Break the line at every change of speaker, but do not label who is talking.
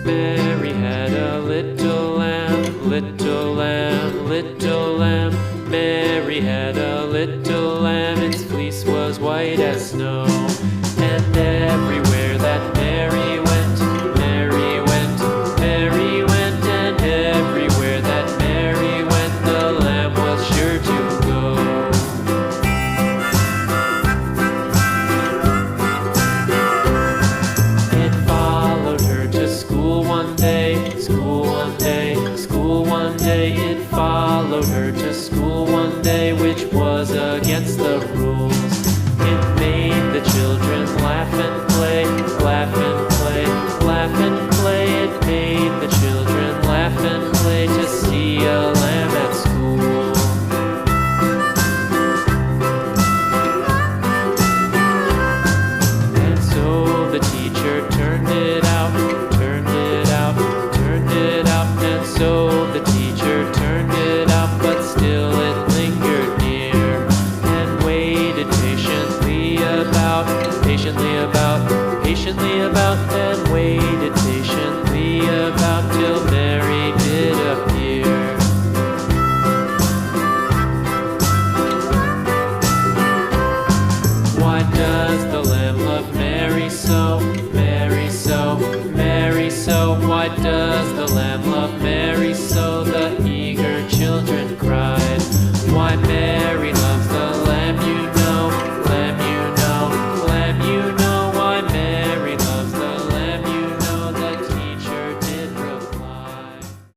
Mary had a little lamb, little lamb, little lamb. Mary had a little lamb, its fleece was white as snow. And everywhere that Mary went, Mary went, Mary went. And everywhere that Mary went, the lamb was sure to go. It followed her to school one day, school one day, school one day. It followed her to school one day, which was against the rules. It made the children laugh and play, laugh and play, laugh and play. It made the children laugh and play to see a lamb at school. And so the teacher turned it out, turned it out, turned it out. And so the teacher turned it out, but still it lingered near and waited patiently about, patiently about, patiently about, and waited patiently about till Mary did appear.